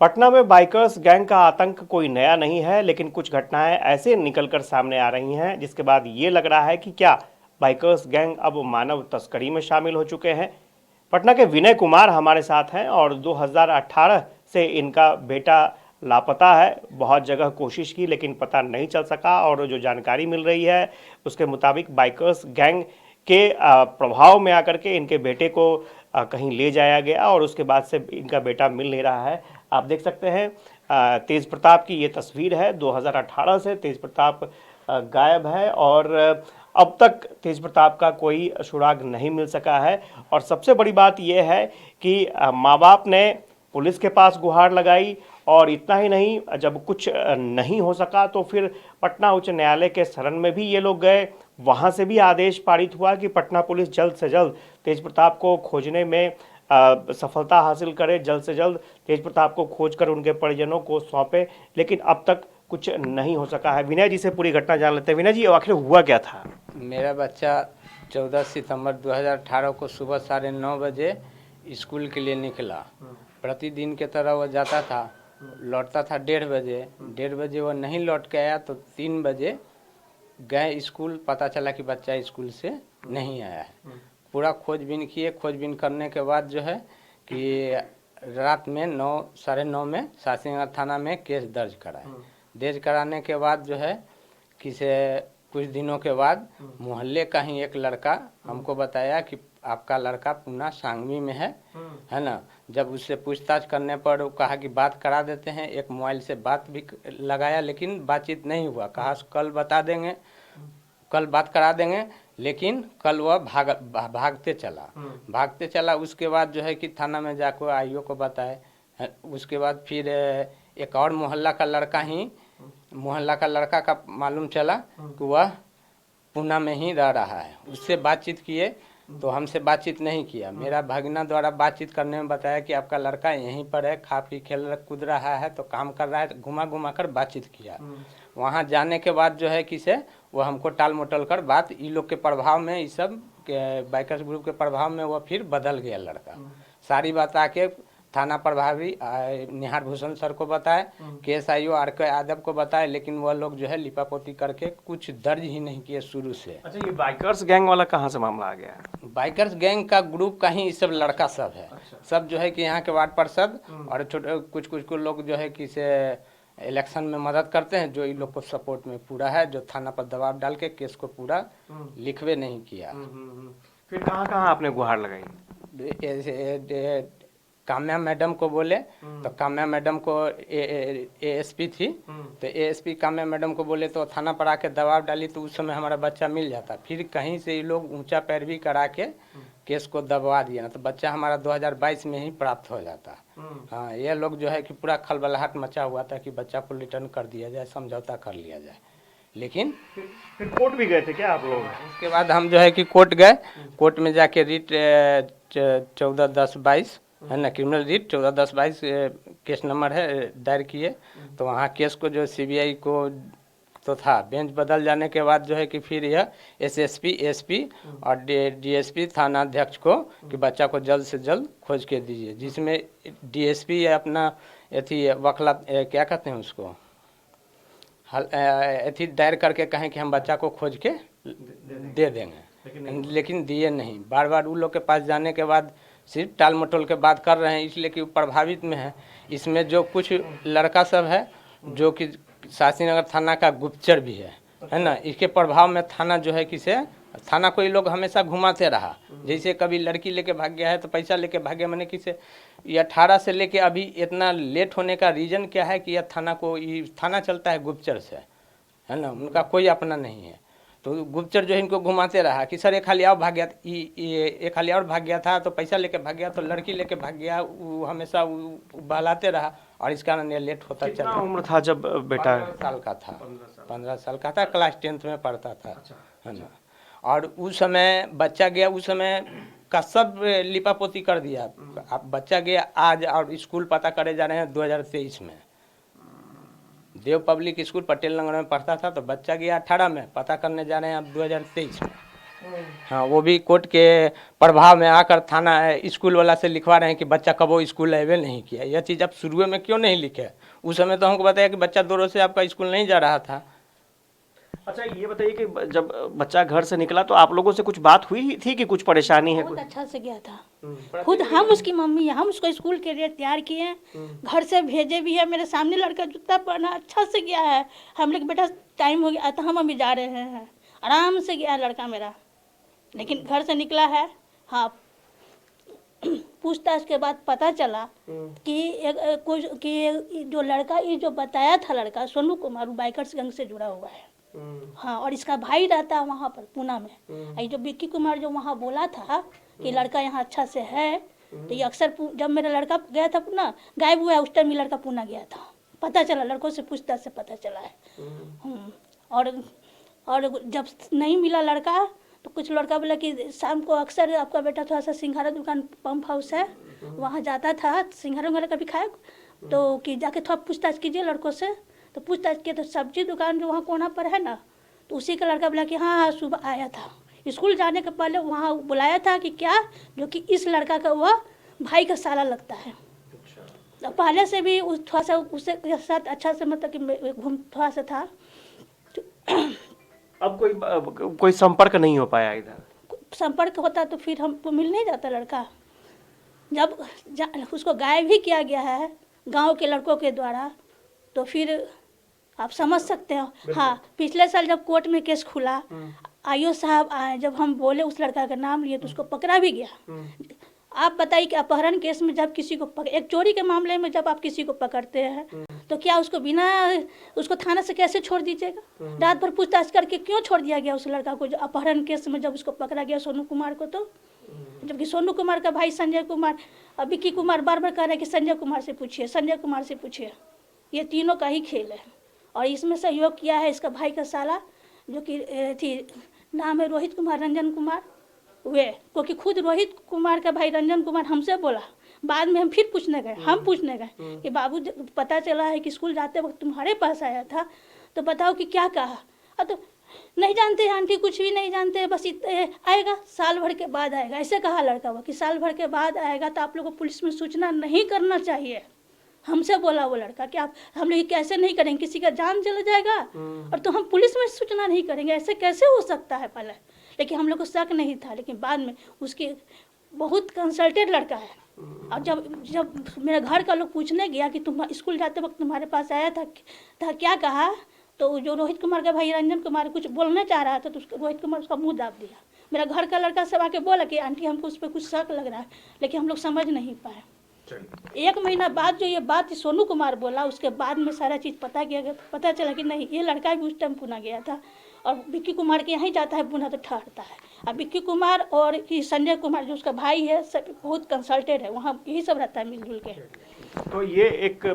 पटना में bikers gang का आतंक कोई नया नहीं है, लेकिन कुछ घटनाएं ऐसे निकलकर सामने आ रही हैं जिसके बाद ये लग रहा है कि क्या बाइकर्स गैंग अब मानव तस्करी में शामिल हो चुके हैं। पटना के विनय कुमार हमारे साथ हैं और 2018 से इनका बेटा लापता है। बहुत जगह कोशिश की लेकिन पता नहीं चल सका और जो जानकारी मिल रही है उसके मुताबिक बाइकर्स गैंग के प्रभाव में आकर के इनके बेटे को कहीं ले जाया गया और उसके बाद से इनका बेटा मिल नहीं रहा है। आप देख सकते हैं तेज प्रताप की ये तस्वीर है। 2018 से तेज प्रताप गायब है और अब तक तेज प्रताप का कोई सुराग नहीं मिल सका है। और सबसे बड़ी बात यह है कि माँ बाप ने पुलिस के पास गुहार लगाई और इतना ही नहीं, जब कुछ नहीं हो सका तो फिर पटना उच्च न्यायालय के शरण में भी ये लोग गए। वहाँ से भी आदेश पारित हुआ कि पटना पुलिस जल्द से जल्द तेज प्रताप को खोजने में सफलता हासिल करे, जल्द से जल्द तेज प्रताप को खोजकर उनके परिजनों को सौंपे, लेकिन अब तक कुछ नहीं हो सका है। विनय जी से पूरी घटना जान लेते हैं। विनय जी, आखिर हुआ क्या था? मेरा बच्चा 14 सितंबर 2018 को सुबह 9:30 बजे स्कूल के लिए निकला। प्रतिदिन की तरह वह जाता था, लौटता था 1:30 बजे। 1:30 वह नहीं लौट के आया तो 3 बजे गए स्कूल। पता चला कि बच्चा स्कूल से नहीं आया है। पूरा खोजबीन किए। खोजबीन करने के बाद जो है कि रात में 9 साढ़े 9 में शास्त्रीनगर थाना में केस दर्ज कराए। दर्ज कराने के बाद जो है कि से कुछ दिनों के बाद मोहल्ले का ही एक लड़का हमको बताया कि आपका लड़का पुणे सांगवी में है ना। जब उससे पूछताछ करने पर वो कहा कि बात करा देते हैं। एक मोबाइल से बात भी लगाया लेकिन बातचीत नहीं हुआ। कहा कल बता देंगे, कल बात करा देंगे, लेकिन कल वह भागते चला। उसके बाद जो है कि थाना में जाकर आईओ को बताए। उसके बाद फिर एक और मोहल्ला का लड़का का मालूम चला कि वह पुणे में ही रह रहा है। उससे बातचीत किए तो हमसे बातचीत नहीं किया। मेरा भगना द्वारा बातचीत करने में बताया कि आपका लड़का यहीं पर है, खा पी खेल कूद रहा है, तो काम कर रहा है। घुमा घुमा कर बातचीत किया। वहाँ जाने के बाद जो है कि से वो हमको टाल मटोल कर बात ई लोग के प्रभाव में, इस सब बाइकर्स ग्रुप के प्रभाव में वह फिर बदल गया लड़का। सारी बात आके थाना प्रभारी निहार भूषण सर को बताए, केस आईओ RK यादव को बताए, लेकिन वह लोग जो है लिपापोती करके कुछ दर्ज ही नहीं किए शुरू से। अच्छा, ये बाइकर्स गैंग वाला कहाँ से मामला आ गया है? बाइकर्स गैंग का ग्रुप का ही सब लड़का सब है। सब जो है कि यहाँ के वार्ड पार्षद और छोटे कुछ लोग जो है कि से इलेक्शन में मदद करते हैं, जो इन लोग को सपोर्ट में पूरा है, जो थाना पर दबाव डाल के केस को पूरा लिखवे नहीं किया। फिर कहाँ कहाँ आपने गुहार लगाई? काम्या मैडम को बोले तो काम्या मैडम को ASP थी, तो ASP काम्या मैडम को बोले तो थाना पर आके दबाव डाली, तो उस समय हमारा बच्चा मिल जाता। फिर कहीं से ये लोग ऊंचा पैरवी करा के केस को दबवा दिया ना, तो बच्चा हमारा 2022 में ही प्राप्त हो जाता। हाँ, ये लोग जो है कि पूरा खलबलाहट मचा हुआ था कि बच्चा को रिटर्न कर दिया जाए, समझौता कर लिया जाए। लेकिन फिर कोर्ट भी गए थे क्या आप लोग? उसके बाद हम जो है कि कोर्ट गए। कोर्ट में जाके रिट 14/10/22 है ना, क्रिमिनल रिट 14/10/22 केस नंबर है, दायर किए। तो वहाँ केस को जो CBI को तो था, बेंच बदल जाने के बाद जो है कि फिर यह SSP SP और DSP थाना अध्यक्ष को कि बच्चा को जल्द से जल्द खोज के दीजिए, जिसमें DSP अपना अथी वकला क्या कहते हैं उसको, अथी दायर करके कहें कि हम बच्चा को खोज के दे देंगे, लेकिन दिए नहीं। बार बार उन लोग के पास जाने के बाद सिर्फ टाल मटोल के बात कर रहे हैं, इसलिए कि प्रभावित में है। इसमें जो कुछ लड़का सब है जो कि शास्त्रीनगर थाना का गुप्तचर भी है ना, इसके प्रभाव में थाना जो है कि से थाना को ये लोग हमेशा घुमाते रहा। जैसे कभी लड़की लेके भाग गया है तो पैसा लेके भागे, मैंने कि से ये 18 से लेके अभी इतना लेट होने का रीज़न क्या है कि यह थाना चलता है गुप्तचर से, है ना, उनका कोई अपना नहीं है। तो गुप्तचर जो है इनको घुमाते रहा कि सर एक खाली और भाग गया, एक खाली और भाग गया था, तो पैसा लेके भाग गया, तो लड़की लेके भाग गया, वो हमेशा बहलाते रहा और इस कारण ये लेट होता चला। कितना उम्र था जब बेटा? 15 साल का था। 15 साल का था, क्लास 10th में पढ़ता था, है ना। और उस समय बच्चा गया, उस समय का सब लिपापोती कर दिया। अब बच्चा गया आज और स्कूल पता करे जा रहे हैं 2023 में। देव पब्लिक स्कूल पटेल नगर में पढ़ता था, तो बच्चा गया 18 में, पता करने जा रहे हैं अब 2023 में। हाँ, वो भी कोर्ट के प्रभाव में आकर थाना स्कूल वाला से लिखवा रहे हैं कि बच्चा कब वो स्कूल अवेल नहीं किया। यह चीज़ आप शुरू में क्यों नहीं लिखे? उस समय तो हमको बताया कि बच्चा 2 रोज से आपका स्कूल नहीं जा रहा था। अच्छा ये बताइए कि जब बच्चा घर से निकला तो आप लोगों से कुछ बात हुई थी कि कुछ परेशानी है बहुत कुछ? अच्छा से गया था। खुद हम उसकी मम्मी हैं, हम उसको स्कूल के लिए तैयार किए हैं, घर से भेजे भी है। मेरे सामने लड़का जूता पहना अच्छा से गया है। हम लोग बेटा टाइम हो गया तो हम अभी जा रहे हैं, आराम से गया है लड़का मेरा। लेकिन घर से निकला है, हाँ, पूछताछ के बाद पता चला कि कुछ कि जो लड़का, ये जो बताया था लड़का सोनू कुमार, वो बाइकर्स गैंग से जुड़ा हुआ है। हाँ, और इसका भाई रहता है वहाँ पर पूना में। ये जो विक्की कुमार जो वहाँ बोला था कि लड़का यहाँ अच्छा से है, तो ये अक्सर जब मेरा लड़का गया था पूना, गायब हुआ है, उस टाइम ये लड़का पूना गया था। पता चला, लड़कों से पूछताछ से पता चला है। और जब नहीं मिला लड़का तो कुछ लड़का बोला कि शाम को अक्सर आपका बेटा थोड़ा सा सिंघारा दुकान पंप हाउस है वहाँ जाता था, सिंघारा वगैरह कभी खाया तो कि जाके थोड़ा पूछताछ कीजिए लड़कों से। तो पूछताछ किया तो सब्जी दुकान जो वहाँ कोना पर है ना, तो उसी का लड़का बोला कि हाँ हाँ सुबह आया था, स्कूल जाने के पहले वहाँ बुलाया था कि क्या, जो कि इस लड़का का वह भाई का साला लगता है। तो पहले से भी उस थोड़ा सा उससे साथ अच्छा से मतलब कि घूम थोड़ा सा था। अब कोई संपर्क नहीं हो पाया इधर? संपर्क होता तो फिर हमको मिल नहीं जाता लड़का। जब उसको गायब ही किया गया है गांव के लड़कों के द्वारा, तो फिर आप समझ सकते हो। हाँ, पिछले साल जब कोर्ट में केस खुला, आईओ साहब आए, जब हम बोले उस लड़का का नाम लिए तो उसको पकड़ा भी गया। आप बताइए कि अपहरण केस में जब किसी को एक चोरी के मामले में जब आप किसी को पकड़ते हैं तो क्या उसको बिना उसको थाना से कैसे छोड़ दीजिएगा? रात भर पूछताछ करके क्यों छोड़ दिया गया उस लड़का को, जो अपहरण केस में जब उसको पकड़ा गया सोनू कुमार को? तो जबकि सोनू कुमार का भाई संजय कुमार, विक्की कुमार बार बार कह रहे हैं कि संजय कुमार से पूछिए, संजय कुमार से पूछिए। ये तीनों का ही खेल है और इसमें सहयोग किया है इसका भाई का साला, जो कि थी नाम है रोहित कुमार, रंजन कुमार। वे क्योंकि खुद रोहित कुमार का भाई रंजन कुमार हमसे बोला, बाद में हम फिर पूछने गए, हम पूछने गए कि बाबू पता चला है कि स्कूल जाते वक्त तुम्हारे पास आया था, तो बताओ कि क्या कहा? तो नहीं जानते आंटी, कुछ भी नहीं जानते, बस आएगा साल भर के बाद आएगा, ऐसे कहा लड़का वो कि साल भर के बाद आएगा तो आप लोगों को पुलिस में सूचना नहीं करना चाहिए। हमसे बोला वो लड़का कि आप हम लोग कैसे नहीं करेंगे, किसी का जान चला जाएगा और तो हम पुलिस में सूचना नहीं करेंगे, ऐसे कैसे हो सकता है? पहले लेकिन हम लोग को शक नहीं था, लेकिन बाद में उसके बहुत कंसल्टेड लड़का है। और जब मेरे घर का लोग पूछने गया कि तुम स्कूल जाते वक्त तुम्हारे पास आया था क्या कहा, तो जो रोहित कुमार का भाई रंजन कुमार कुछ बोलना चाह रहा था तो रोहित कुमार उसका मुंह दाब दिया। मेरा घर का लड़का सब आके बोला कि आंटी हमको उस पर कुछ शक लग रहा है, लेकिन हम लोग समझ नहीं पाए। 1 महीना बाद जो ये बात सोनू कुमार बोला, उसके बाद में सारा चीज़ पता किया गया, पता चला कि नहीं, ये लड़का भी उस टाइम पूना गया था और विक्की कुमार के यहाँ ही जाता है पूना तो ठहरता है। अब विक्की कुमार और संजय कुमार जो उसका भाई है सब बहुत कंसल्टेड है, वहाँ यही सब रहता है मिलजुल के। तो ये एक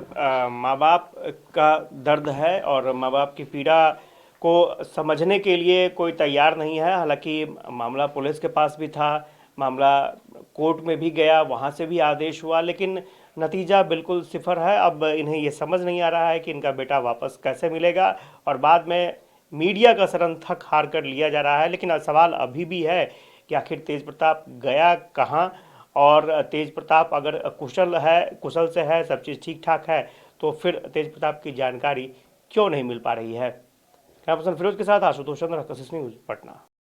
माँ बाप का दर्द है और माँ बाप की पीड़ा को समझने के लिए कोई तैयार नहीं है। हालांकि मामला पुलिस के पास भी था, मामला कोर्ट में भी गया, वहाँ से भी आदेश हुआ, लेकिन नतीजा बिल्कुल सिफर है। अब इन्हें ये समझ नहीं आ रहा है कि इनका बेटा वापस कैसे मिलेगा और बाद में मीडिया का शरण थक हार कर लिया जा रहा है। लेकिन सवाल अभी भी है कि आखिर तेज प्रताप गया कहाँ, और तेज प्रताप अगर कुशल से है, सब चीज़ ठीक ठाक है, तो फिर तेज प्रताप की जानकारी क्यों नहीं मिल पा रही है? कैमरा पर्सन फिरोज के साथ आशुतोष चंद्र, कशिश न्यूज़, पटना।